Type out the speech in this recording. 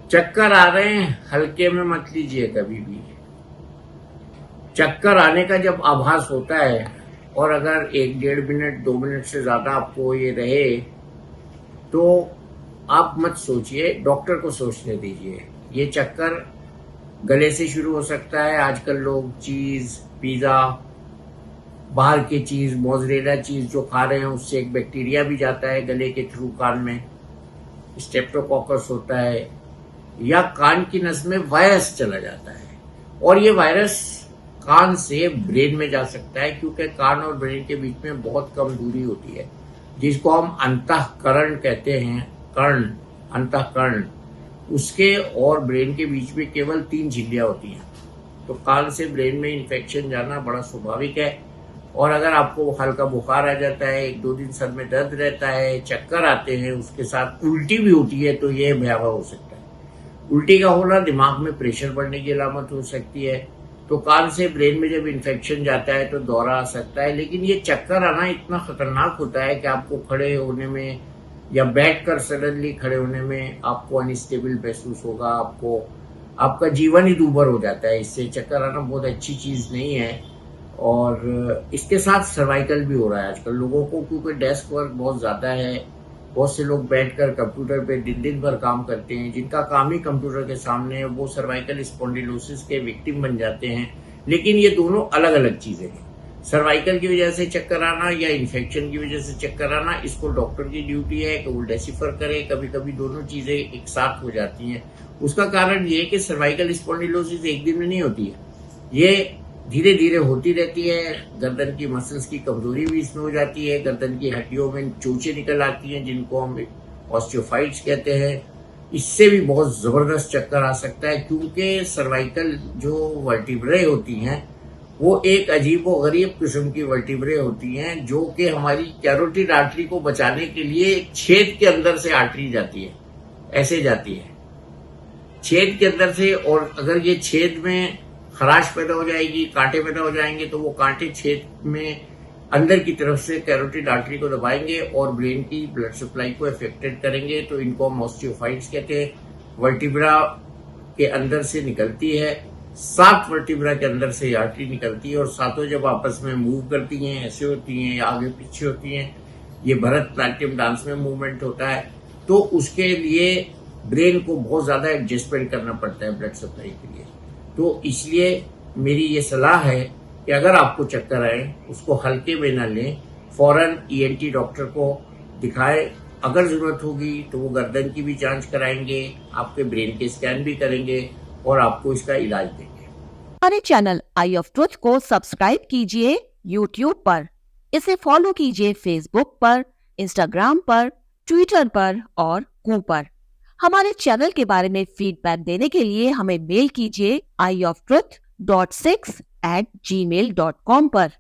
चक्कर आ रहे हैं, हल्के में मत लीजिए कभी भी। चक्कर आने का जब आभास होता है और अगर 1 डेढ़ मिनट 2 मिनट से ज़्यादा आपको ये रहे, तो आप मत सोचिए, डॉक्टर को सोचने दीजिए। ये चक्कर गले से शुरू हो सकता है। आजकल लोग चीज़, पिज़्ज़ा, बाहर की चीज़, मोज़रेला चीज़ जो खा रहे हैं, उससे एक बैक्टीरिया भी जाता है गले के थ्रू कान में, स्ट्रेप्टोकोकस होता है, या कान की नस में वायरस चला जाता है। और ये वायरस कान से ब्रेन में जा सकता है, क्योंकि कान और ब्रेन के बीच में बहुत कम दूरी होती है, जिसको हम अंतःकरण कहते हैं। कर्ण, अंतःकरण, उसके और ब्रेन के बीच में केवल 3 झिल्लियां होती हैं। तो कान से ब्रेन में इन्फेक्शन जाना बड़ा स्वाभाविक है। और अगर आपको हल्का बुखार आ जाता है, 1 2 दिन सर में दर्द रहता है, चक्कर आते हैं, उसके साथ उल्टी भी होती है, तो ये भयावह हो सकता है। उल्टी का होना दिमाग में प्रेशर बढ़ने की अलामत हो सकती है। तो कान से ब्रेन में जब इन्फेक्शन जाता है तो दौरा आ सकता है। लेकिन ये चक्कर आना इतना खतरनाक होता है कि आपको खड़े होने में या बैठकर सडनली खड़े होने में आपको अनस्टेबल महसूस होगा। आपका जीवन ही दूभर हो जाता है। इससे चक्कर आना बहुत अच्छी चीज नहीं है। और इसके साथ सर्वाइकल भी हो रहा है आजकल लोगों को, क्योंकि डेस्क वर्क बहुत ज्यादा है। बहुत से लोग बैठकर कंप्यूटर पे दिन दिन भर काम करते हैं, जिनका काम ही कंप्यूटर के सामने है, वो सर्वाइकल स्पॉन्डिलोसिस के विक्टिम बन जाते हैं। लेकिन ये दोनों अलग अलग चीजें हैं। सर्वाइकल की वजह से चक्कर आना या इन्फेक्शन की वजह से चक्कर आना, इसको डॉक्टर की ड्यूटी है कि वो डेसिफर करे। कभी कभी दोनों चीजें एक साथ हो जाती हैं। उसका कारण ये है कि सर्वाइकल स्पॉन्डिलोसिस एक दिन में नहीं होती है, ये धीरे धीरे होती रहती है। गर्दन की मसल्स की कमजोरी भी इसमें हो जाती है। गर्दन की हड्डियों में चोचे निकल आती हैं, जिनको हम ऑस्टियोफाइट्स कहते हैं। इससे भी बहुत जबरदस्त चक्कर आ सकता है, क्योंकि सर्वाइकल जो वर्टिब्रे होती हैं, वो एक अजीब व गरीब किस्म की वर्टिब्रे होती हैं, जो कि हमारी कैरोटिड आर्टरी को बचाने के लिए छेद के अंदर से आर्टरी जाती है, ऐसे जाती है छेद के अंदर से। और अगर ये छेद में खराश पैदा हो जाएगी, कांटे पैदा हो जाएंगे, तो वो कांटे छेद में अंदर की तरफ से कैरोटिड आर्टरी को दबाएंगे और ब्रेन की ब्लड सप्लाई को अफेक्टेड करेंगे। तो इनको हम ऑस्टियोफाइट्स कहते हैं। वर्टिब्रा के अंदर से निकलती है, 7 वर्टिब्रा के अंदर से आर्टरी निकलती है, और सातों जब आपस में मूव करती हैं, ऐसे होती हैं या आगे पीछे होती हैं, ये भरतनाट्यम डांस में मूवमेंट होता है। तो उसके लिए ब्रेन को बहुत ज्यादा एडजस्टमेंट करना पड़ता है ब्लड सप्लाई के लिए। तो इसलिए मेरी ये सलाह है कि अगर आपको चक्कर आए, उसको हल्के में न लें, फौरन ईएनटी डॉक्टर को दिखाएं। अगर जरूरत होगी तो वो गर्दन की भी जांच कराएंगे, आपके ब्रेन के स्कैन भी करेंगे और आपको इसका इलाज देंगे। हमारे चैनल आई ऑफ ट्रुथ को सब्सक्राइब कीजिए यूट्यूब पर, इसे फॉलो कीजिए फेसबुक पर, इंस्टाग्राम पर, ट्विटर पर और कू पर। हमारे चैनल के बारे में फीडबैक देने के लिए हमें मेल कीजिए ioftruth.6@gmail.com पर।